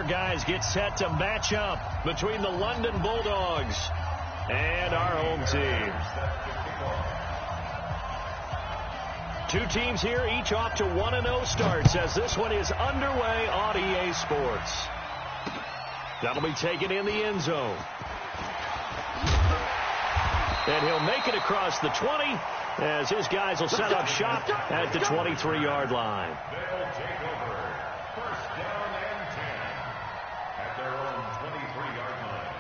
guys get set to match up between the London Bulldogs and our home team. Two teams here, each off to 1-0 starts as this one is underway on EA Sports. That'll be taken in the end zone. And he'll make it across the 20 as his guys will set up shop at the 23-yard line. They'll take over. First down and 10 at their own 23-yard line.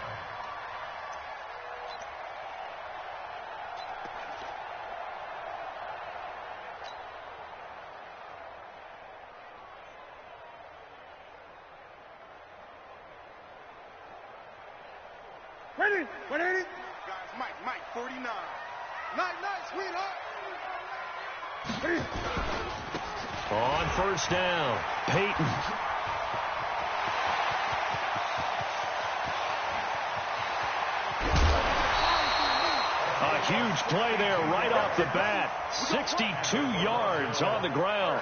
Ready? Ready? Guys, Mike, 49. Night, sweetheart. Ready? On first down, Peyton. A huge play there right off the bat. 62 yards on the ground.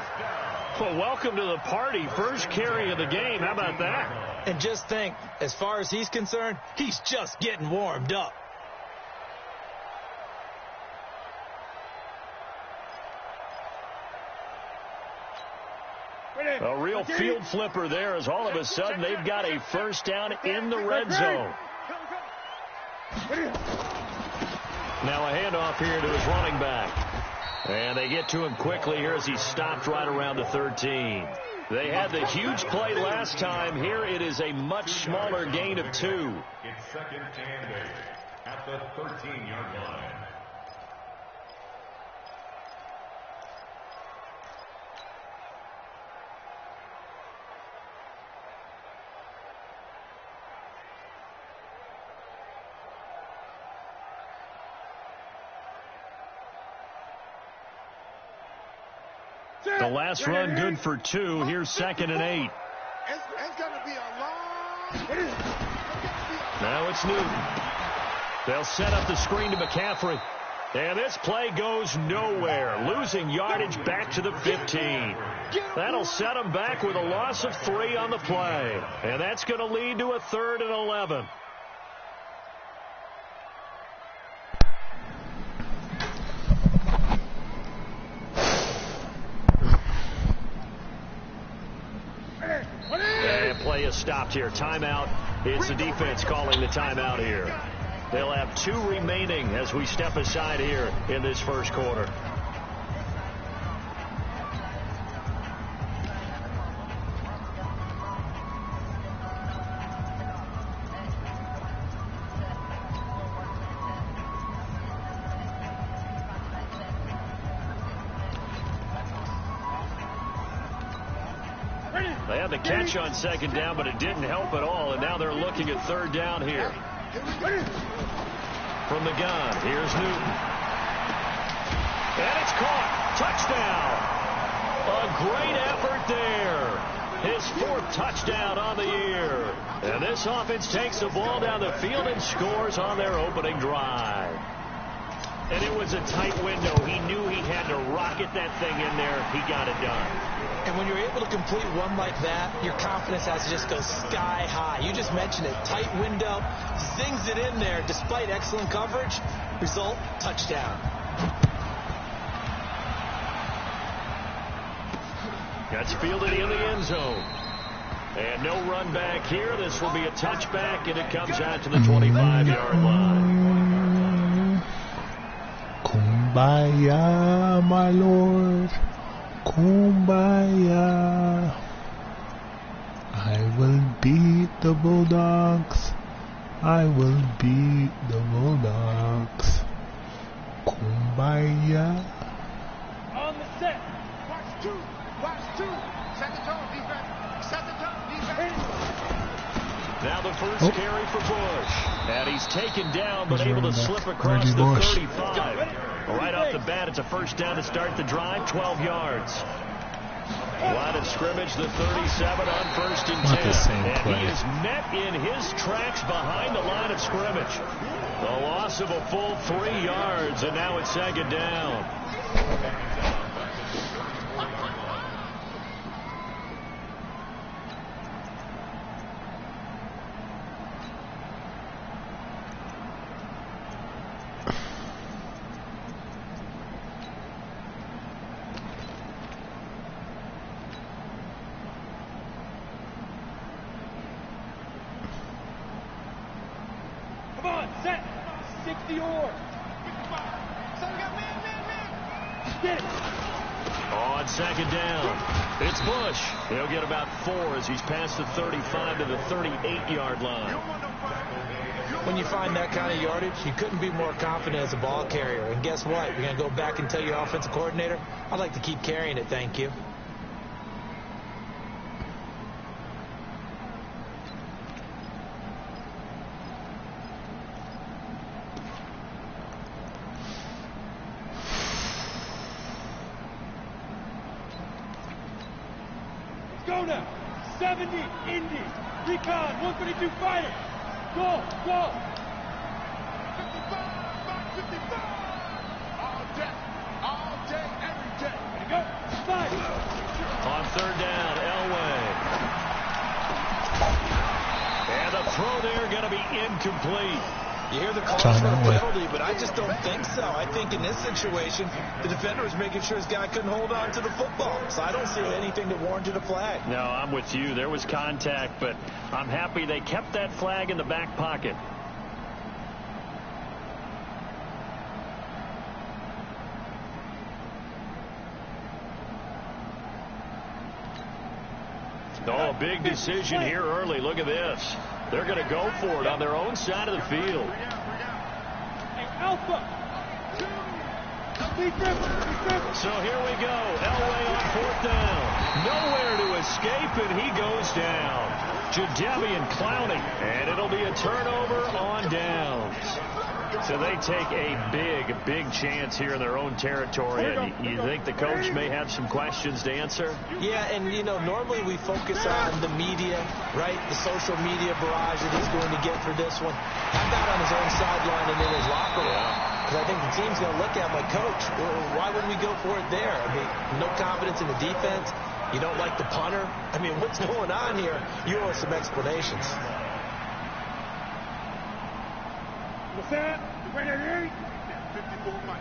Well, welcome to the party. First carry of the game. How about that? And just think, as far as he's concerned, he's just getting warmed up. A real field flipper there as all of a sudden they've got a first down in the red zone. Now a handoff here to his running back. And they get to him quickly here as he stopped right around the 13. They had the huge play last time. Here it is a much smaller gain of 2. It's second and 8 at the 13-yard line. The last run good for 2. Here's second and 8. It's going to be a long... Now it's Newton. They'll set up the screen to McCaffrey. And this play goes nowhere. Losing yardage back to the 15. That'll set them back with a loss of 3 on the play. And that's going to lead to a 3rd and 11. Play is stopped here. Timeout. It's the defense calling the timeout here. They'll have 2 remaining as we step aside here in this first quarter. They had the catch on second down, but it didn't help at all, and now they're looking at 3rd down here. From the gun, here's Newton. And it's caught. Touchdown. A great effort there. His 4th touchdown on the year. And this offense takes the ball down the field and scores on their opening drive. And it was a tight window. He knew he had to rocket that thing in there. He got it done. And when you're able to complete one like that, your confidence has to just go sky high. You just mentioned it. Tight window. Zings it in there despite excellent coverage. Result, touchdown. That's fielded in the end zone. And no run back here. This will be a touchback, and it comes out to the 25-yard line. Kumbaya, my Lord. Kumbaya. I will beat the Bulldogs. I will beat the Bulldogs. Kumbaya. On the set. Watch 2. Watch 2. Set the tone, defense. Set the tone, defense. Now the first carry for Bush. And he's taken down, but able to slip across Reggie the Bush. 35. Right off the bat, it's a first down to start the drive, 12 yards. Line of scrimmage, the 37 on 1st and 10. Not the same and play. he is met in his tracks behind the line of scrimmage. The loss of a full 3 yards, and now it's second down. Come on, set. 60 or. Get it. On second down, it's Bush. He'll get about 4 as he's past the 35 to the 38-yard line. When you find that kind of yardage, you couldn't be more confident as a ball carrier. And guess what? You're going to go back and tell your offensive coordinator, I'd like to keep carrying it, thank you. Go now. 70, Indy. Recon, 132 fighter. Go, go. 55, 55. All day, every day. Ready, go. 5. On third down, Elway. And the throw there going to be incomplete. You hear the call for a penalty, but I just don't think so. I think in this situation, the defender was making sure his guy couldn't hold on to the football. So I don't see anything that warranted a flag. No, I'm with you. There was contact, but I'm happy they kept that flag in the back pocket. Oh, a big decision here early. Look at this. They're going to go for it on their own side of the field. Hey, Alpha. So here we go. Elway on fourth down. Nowhere to escape, and he goes down. Jadeveon Clowney, and it'll be a turnover on downs. So they take a big chance here in their own territory. And you think the coach may have some questions to answer? Yeah, and, you know, normally we focus on the media, right? The social media barrage that he's going to get for this one. How about on his own sideline and in his locker room? Because I think the team's going to look at my coach. Why wouldn't we go for it there? I mean, no confidence in the defense. You don't like the punter. I mean, what's going on here? You owe us some explanations. What's that? Right at 8. 54 Mike.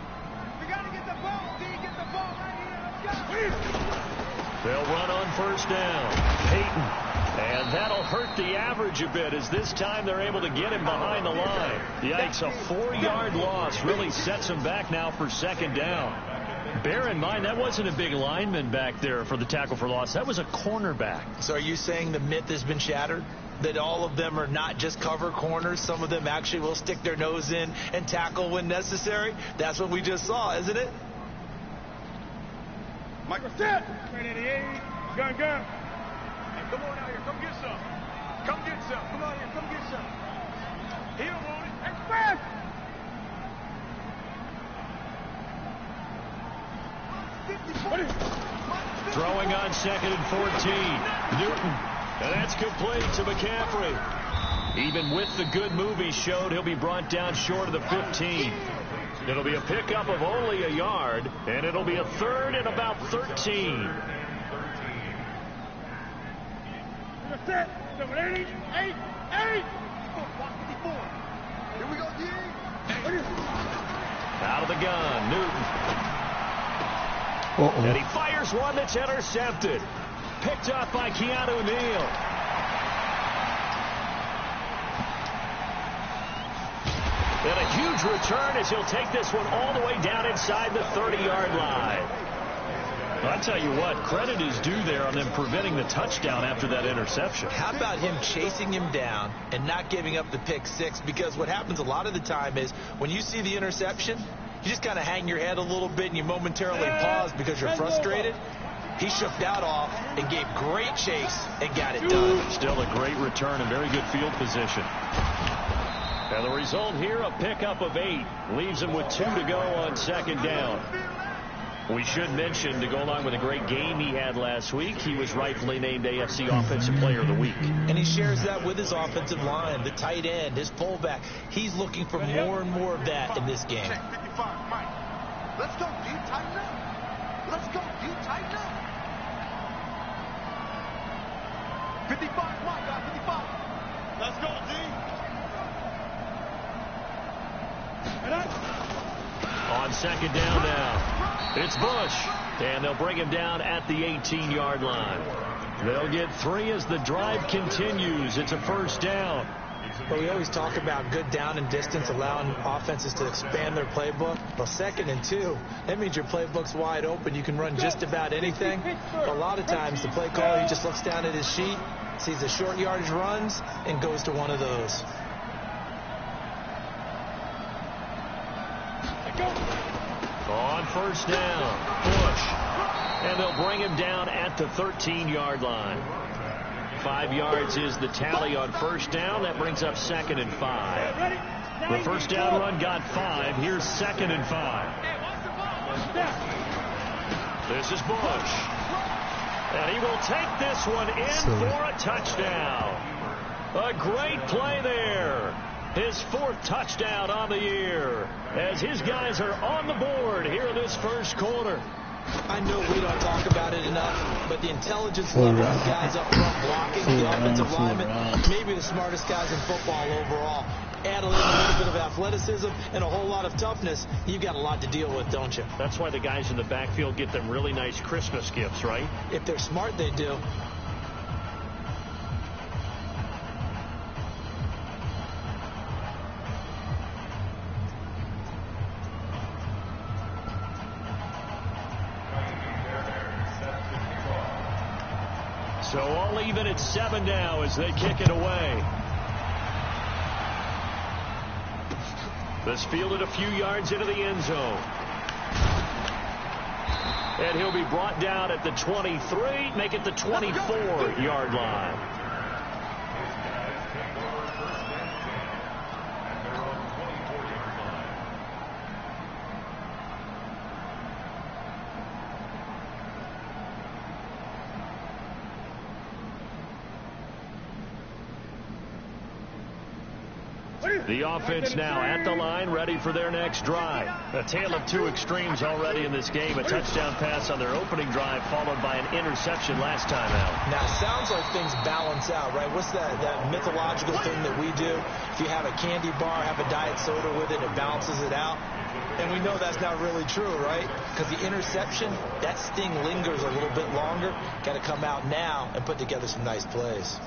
We got to get the ball, D. Get the ball right here. Let's go. They'll run on first down. Peyton. And that'll hurt the average a bit as this time they're able to get him behind the line. Yikes, a 4-yard loss really sets him back now for second down. Bear in mind, that wasn't a big lineman back there for the tackle for loss. That was a cornerback. So are you saying the myth has been shattered? That all of them are not just cover corners? Some of them actually will stick their nose in and tackle when necessary? That's what we just saw, isn't it? Michael, set. Right at 8. Gun. Hey, come on out here. Come get some. Come get some. Come out here. Come get some. He don't want it. Express. Throwing on second and 14. Newton. And that's complete to McCaffrey. Even with the good move he showed, he'll be brought down short of the 15. It'll be a pickup of only a yard, and it'll be a third and about 13. Set. 8. 8. 8. 54. Here we go, D. Out of the gun, Newton. And he fires one that's intercepted. Picked up by Keanu Neal. And a huge return as he'll take this one all the way down inside the 30-yard line. I'll tell you what, credit is due there on them preventing the touchdown after that interception. How about him chasing him down and not giving up the pick six? Because what happens a lot of the time is when you see the interception, you just kind of hang your head a little bit and you momentarily pause because you're frustrated. He shook that off and gave great chase and got it done. Still a great return and very good field position. And the result here, a pickup of 8. Leaves him with 2 to go on second down. We should mention, to go along with a great game he had last week, he was rightfully named AFC Offensive Player of the Week. And he shares that with his offensive line, the tight end, his fullback. He's looking for more and more of that in this game. 55, Mike. Let's go, D. Tighten up. Let's go, D. Tighten up. 55, Mike. 55. Let's go, D. On second down now, it's Bush, and they'll bring him down at the 18-yard line. They'll get 3 as the drive continues. It's a first down. But we always talk about good down and distance, allowing offenses to expand their playbook. Well, 2nd and 2, that means your playbook's wide open. You can run just about anything. But a lot of times, the play caller, he just looks down at his sheet, sees the short yardage runs, and goes to one of those. On first down, Bush. And they'll bring him down at the 13-yard line. 5 yards is the tally on first down. That brings up 2nd and 5. The first down run got 5. Here's 2nd and 5. This is Bush. And he will take this one in for a touchdown. A great play there. His 4th touchdown on the year as his guys are on the board here in this first quarter. I know we don't talk about it enough, but the intelligence level of the guys up front blocking, the offensive linemen, maybe the smartest guys in football overall. Add a little bit of athleticism and a whole lot of toughness, you've got a lot to deal with, don't you? That's why the guys in the backfield get them really nice Christmas gifts, right? If they're smart, they do. So all even at 7 now as they kick it away. This fielded a few yards into the end zone. And he'll be brought down at the 23, make it the 24-yard line. The offense now at the line, ready for their next drive. A tale of two extremes already in this game. A touchdown pass on their opening drive, followed by an interception last time out. Now, it sounds like things balance out, right? What's that mythological thing that we do? If you have a candy bar, have a diet soda with it, it balances it out. And we know that's not really true, right? Because the interception, that sting lingers a little bit longer. Got to come out now and put together some nice plays.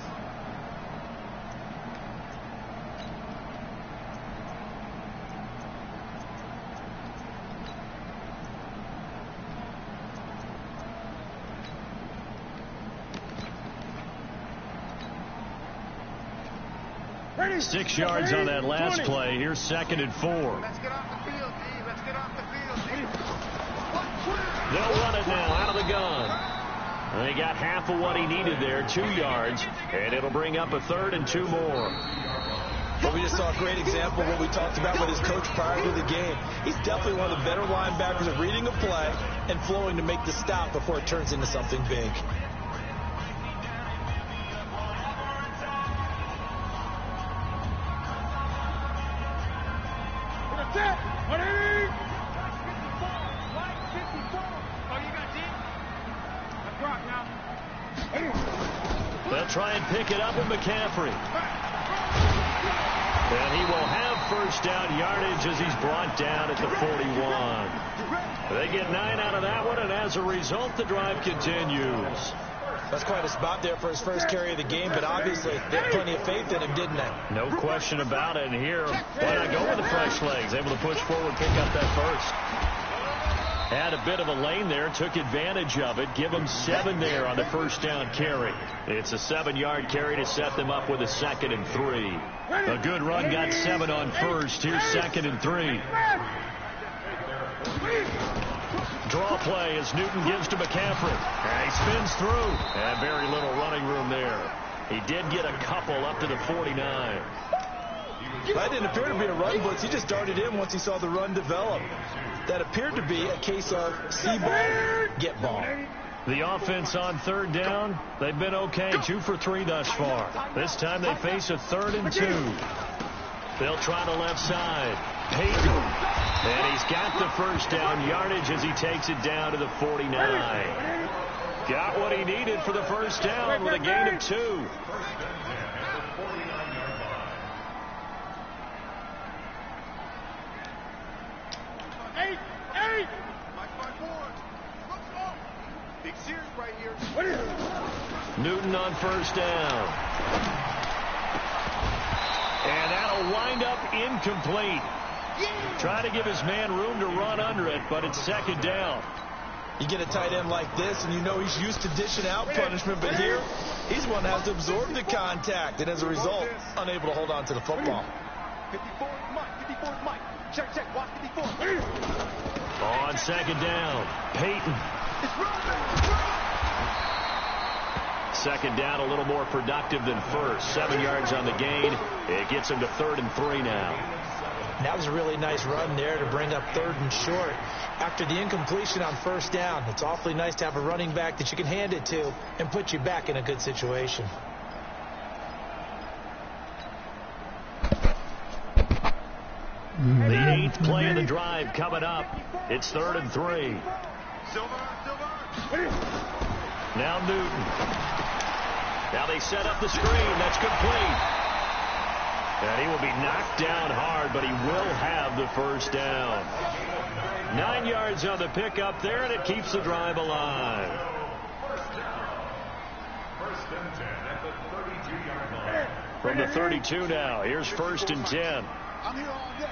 Ready? 6 yards on that last play. Here's 2nd and 4. Let's get off the field, D. Let's get off the field, D. They'll run it now out of the gun. They got half of what he needed there, 2 yards, and it'll bring up a 3rd and 2 more. Well, we just saw a great example of what we talked about with his coach prior to the game. He's definitely one of the better linebackers at reading a play and flowing to make the stop before it turns into something big. They'll try and pick it up with McCaffrey. And he will have first down yardage as he's brought down at the 41. They get 9 out of that one, and as a result, the drive continues. That's quite a spot there for his first carry of the game, but obviously they had plenty of faith in him, didn't they? No question about it. And here, why not go with the fresh legs? Able to push forward, pick up that first. Had a bit of a lane there, took advantage of it. Give them 7 there on the first down carry. It's a 7-yard carry to set them up with a 2nd and 3. A good run got 7 on first. Here's 2nd and 3. Draw play as Newton gives to McCaffrey. And he spins through. And very little running room there. He did get a couple up to the 49. That didn't appear to be a run blitz. He just darted in once he saw the run develop. That appeared to be a case of see ball, get ball. The offense on 3rd down, they've been okay. 2 for 3 thus far. This time they face a 3rd and 2. They'll try the left side. Payton. And he's got the first down yardage as he takes it down to the 49. Got what he needed for the first down with a gain of 2. Big series right here. Newton on first down. up, incomplete. Trying to give his man room to run under it, but it's second down. You get a tight end like this, and you know he's used to dishing out punishment, but here, he's one that has to absorb the contact, and as a result, unable to hold on to the football. 54 Mike. Check, watch 54. On second down, Peyton. Second down, a little more productive than first. 7 yards on the gain. It gets him to 3rd and 3 now. That was a really nice run there to bring up 3rd and short. After the incompletion on first down, it's awfully nice to have a running back that you can hand it to and put you back in a good situation. The 8th play of the drive coming up. It's 3rd and 3. Now Newton. Now they set up the screen. That's complete. And he will be knocked down hard, but he will have the first down. 9 yards on the pickup there, and it keeps the drive alive. First and 10 at the 32-yard line. From the 32 now, here's 1st and 10. I'm here all day.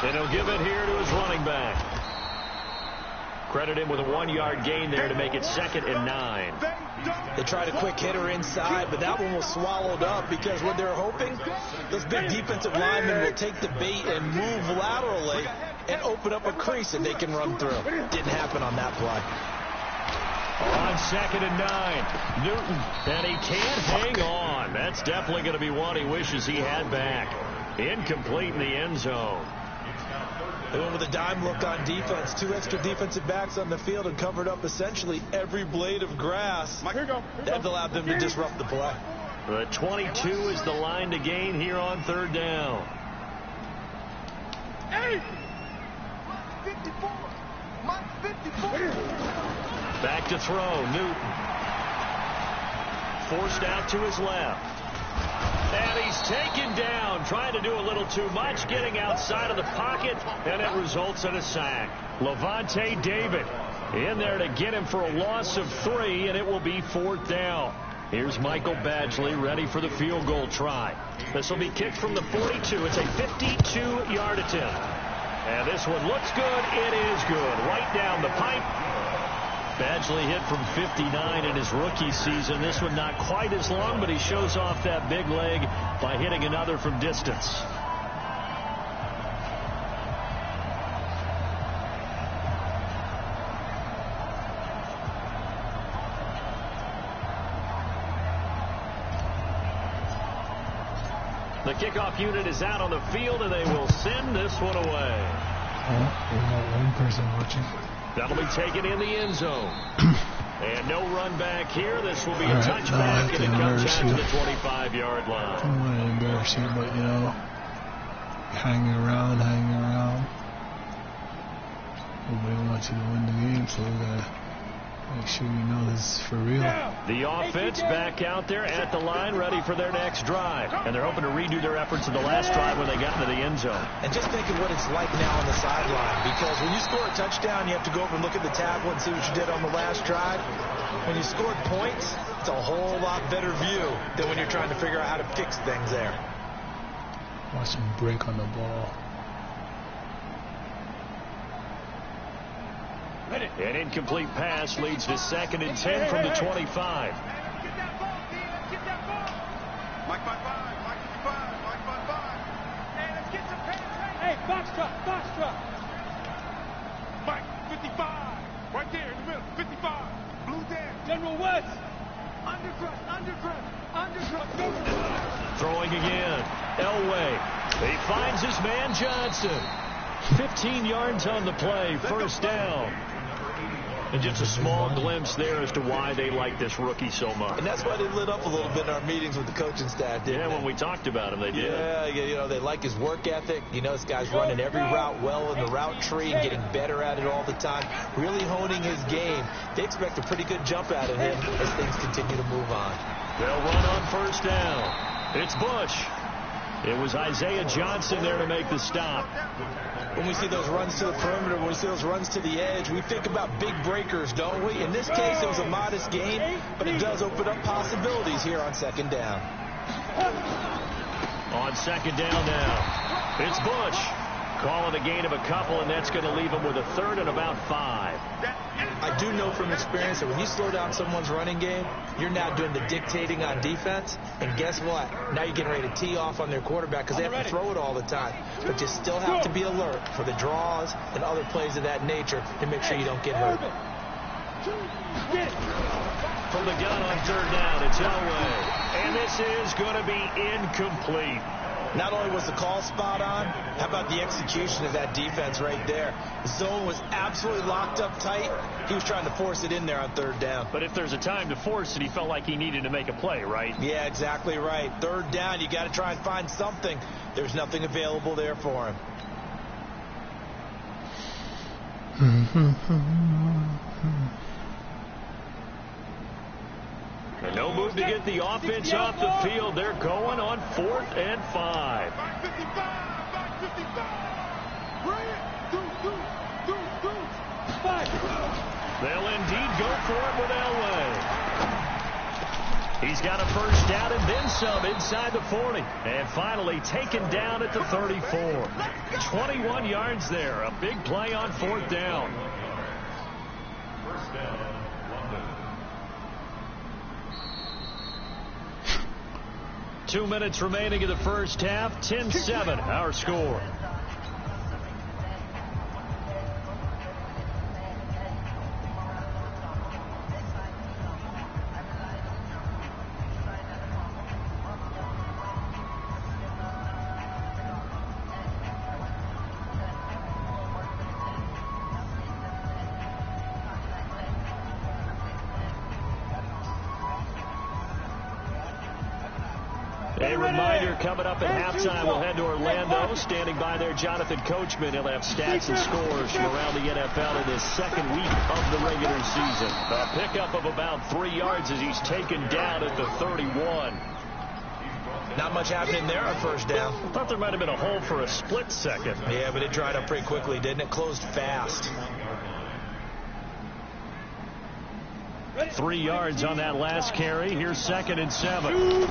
And he'll give it here to his running back. Credit him with a 1-yard gain there to make it 2nd and 9. They tried a quick hitter inside, but that one was swallowed up because what they're hoping, those big defensive linemen will take the bait and move laterally and open up a crease that they can run through. Didn't happen on that play. On 2nd and 9, Newton, and he can't hang on. That's definitely going to be one he wishes he had back. Incomplete in the end zone. They went with a dime look on defense. 2 extra defensive backs on the field and covered up essentially every blade of grass. That allowed them to disrupt the play. The 22 is the line to gain here on 3rd down. 54. Mike 54. Back to throw, Newton. Forced out to his left. And he's taken down, trying to do a little too much, getting outside of the pocket, and it results in a sack. Levante David in there to get him for a loss of 3, and it will be 4th down. Here's Michael Badgley ready for the field goal try. This will be kicked from the 42. It's a 52-yard attempt. And this one looks good. It is good. Right down the pipe. Badgley hit from 59 in his rookie season. This one not quite as long, but he shows off that big leg by hitting another from distance. The kickoff unit is out on the field, and they will send this one away. There's not one person watching. That'll be taken in the end zone. And no run back here. This will be a touchback, and it comes out to the 25-yard I line. don't want to embarrass you, but, you know, hanging around. Nobody wants you to win the game, so we got to make sure you know this is for real. The offense back out there at the line, ready for their next drive. And they're hoping to redo their efforts in the last drive when they got into the end zone. And just think of what it's like now on the sideline, because when you score a touchdown, you have to go over and look at the tablet and see what you did on the last drive. When you scored points, it's a whole lot better view than when you're trying to figure out how to fix things there. Watch him break on the ball. An incomplete pass leads to 2nd and 10 from the 25. Let's get that ball, D. Let's get that ball. Mike 55. Mike 55. Mike 55. Hey, let's get some pass. Hey, box truck. Mike 55. Right there in the middle. 55. Blue there. General West. Undercrust. Throwing again. Elway. He finds his man Johnson. 15 yards on the play. First down. And just a small glimpse there as to why they like this rookie so much. And that's why they lit up a little bit in our meetings with the coaching staff, didn't they? When we talked about him, they did. Yeah, you know, they like his work ethic. You know, this guy's running every route well in the route tree and getting better at it all the time, really honing his game. They expect a pretty good jump out of him as things continue to move on. They'll run on first down. It's Bush. It was Isaiah Johnson there to make the stop. When we see those runs to the perimeter, when we see those runs to the edge, we think about big breakers, don't we? In this case, it was a modest gain, but it does open up possibilities here on 2nd down. On second down now, it's Bush. Calling a gain of a couple, and that's going to leave him with a third and about 5. I do know from experience that when you slow down someone's running game, you're now doing the dictating on defense. And guess what? Now you're getting ready to tee off on their quarterback because they have to throw it all the time. But you still have to be alert for the draws and other plays of that nature to make sure you don't get hurt. From the gun on third down, it's Elway. And this is going to be incomplete. Not only was the call spot on, how about the execution of that defense right there? The zone was absolutely locked up tight. He was trying to force it in there on third down. But if there's a time to force it, he felt like he needed to make a play, right? Yeah, exactly right. Third down, you got to try and find something. There's nothing available there for him. And no move to get the offense off the field. They're going on 4th and 5. They'll indeed go for it with Elway. He's got a first down and then some inside the 40. And finally taken down at the 34. 21 yards there. A big play on 4th down. First down, London. 2 minutes remaining in the first half. 10-7 our score. A reminder, coming up at halftime, we'll head to Orlando. Standing by there, Jonathan Coachman. He'll have stats and scores from around the NFL in his second week of the regular season. A pickup of about 3 yards as he's taken down at the 31. Not much happening there on first down. I thought there might have been a hole for a split second. Yeah, but it dried up pretty quickly, didn't it? Closed fast. 3 yards on that last carry. Here's 2nd and 7.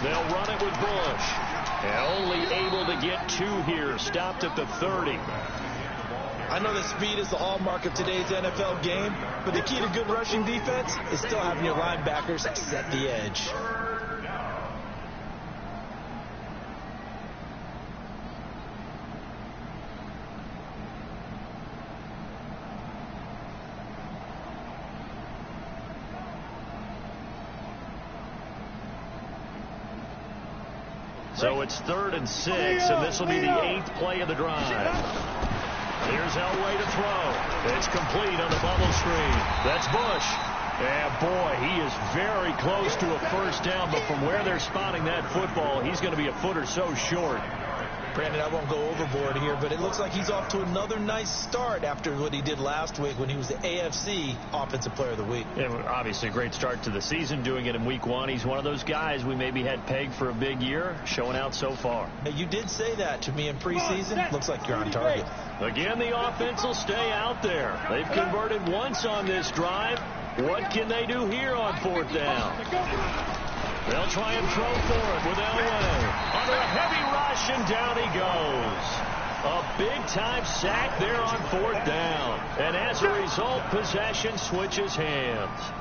They'll run it with Bush. And only able to get 2 here. Stopped at the 30. I know that speed is the hallmark of today's NFL game, but the key to good rushing defense is still having your linebackers set the edge. So it's 3rd and 6, and this will be the 8th play of the drive. Here's Elway to throw. It's complete on the bubble screen. That's Bush. And boy, he is very close to a first down, but from where they're spotting that football, he's going to be a foot or so short. Brandon, I won't go overboard here, but it looks like he's off to another nice start after what he did last week when he was the AFC Offensive Player of the Week. Yeah, obviously a great start to the season, doing it in week 1. He's one of those guys we maybe had pegged for a big year, showing out so far. Now, you did say that to me in preseason. Looks like you're on target. Again, the offense will stay out there. They've converted once on this drive. What can they do here on 4th down? They'll try and throw for it with Elway. Under a heavy rush, and down he goes. A big-time sack there on 4th down. And as a result, possession switches hands.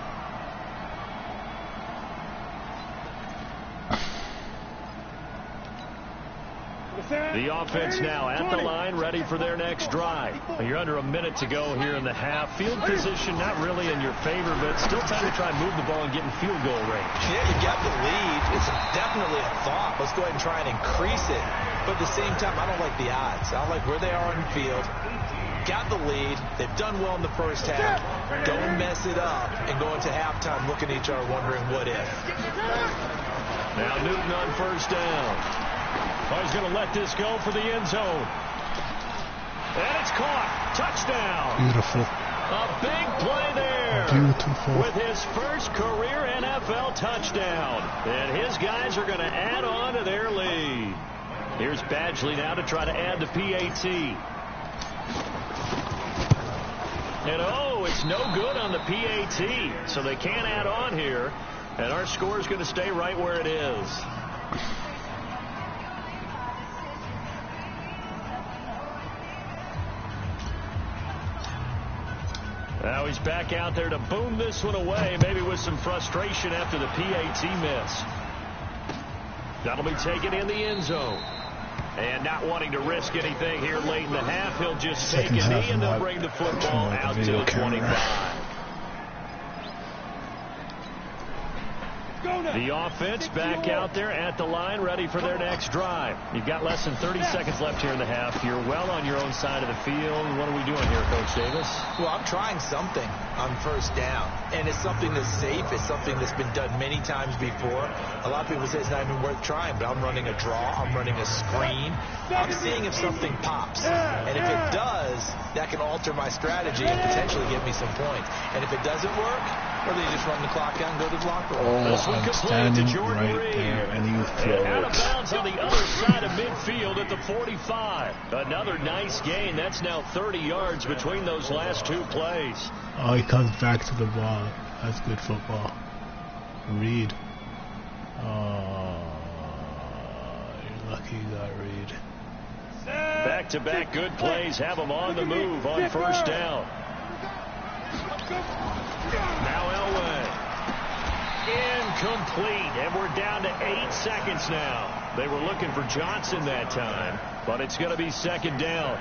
The offense now at the line, ready for their next drive. You're under a minute to go here in the half. Field position not really in your favor, but still time to try and move the ball and get in field goal range. Yeah, you got the lead. It's definitely a thought. Let's go ahead and try and increase it. But at the same time, I don't like the odds. I don't like where they are on the field. Got the lead. They've done well in the first half. Don't mess it up and go into halftime looking at each other wondering what if. Now Newton on first down. Oh, he's going to let this go for the end zone. And it's caught. Touchdown. Beautiful. A big play there. Beautiful. With his first career NFL touchdown. And his guys are going to add on to their lead. Here's Badgley now to try to add the PAT. And oh, it's no good on the PAT. So they can't add on here. And our score is going to stay right where it is. Now he's back out there to boom this one away, maybe with some frustration after the PAT miss. That'll be taken in the end zone. And not wanting to risk anything here late in the half, he'll just take a knee and they'll bring the football out to the 25. The offense back out there at the line, ready for their next drive. You've got less than 30 seconds left here in the half. You're well on your own side of the field. What are we doing here, Coach Davis? Well, I'm trying something on first down, and it's something that's safe. It's something that's been done many times before. A lot of people say it's not even worth trying, but I'm running a draw. I'm running a screen. I'm seeing if something pops, and if it does, that can alter my strategy and potentially give me some points. And if it doesn't work, or they just run the clock out and go to the locker room. I'm standing right there, and you throw out of it. bounds on the other side of midfield at the 45. Another nice gain. That's now 30 yards between those last two plays. Oh, he comes back to the ball. That's good football. Reed. Oh, you're lucky you got Reed. Back-to-back good plays have them on the move on first down. Now Elway. Incomplete, and we're down to 8 seconds now. They were looking for Johnson that time, but it's going to be second down.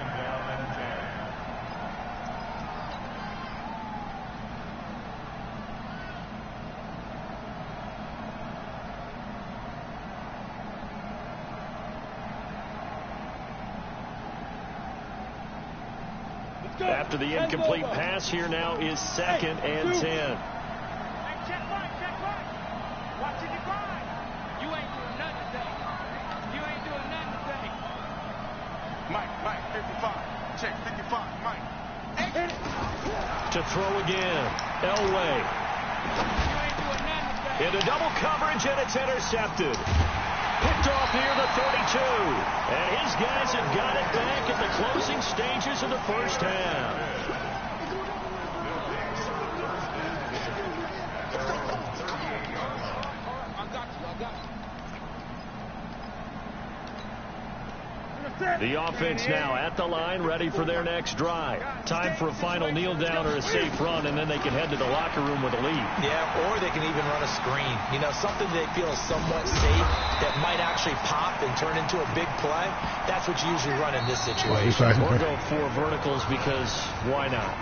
After the incomplete pass, here now is second and 10. Check right. Watch it divide. You ain't doing nothing today. Mike, 55. Check 55, Mike. To throw again. Elway. You ain't doing nothing today. Into double coverage, and it's intercepted. Picked off near the 32. And his guys have got it back at the closing stages of the first half. The offense now at the line, ready for their next drive. Time for a final kneel down or a safe run, and then they can head to the locker room with a lead. Yeah, or they can even run a screen. You know, something they feel is somewhat safe that might actually pop and turn into a big play. That's what you usually run in this situation. Or go 4 verticals because why not?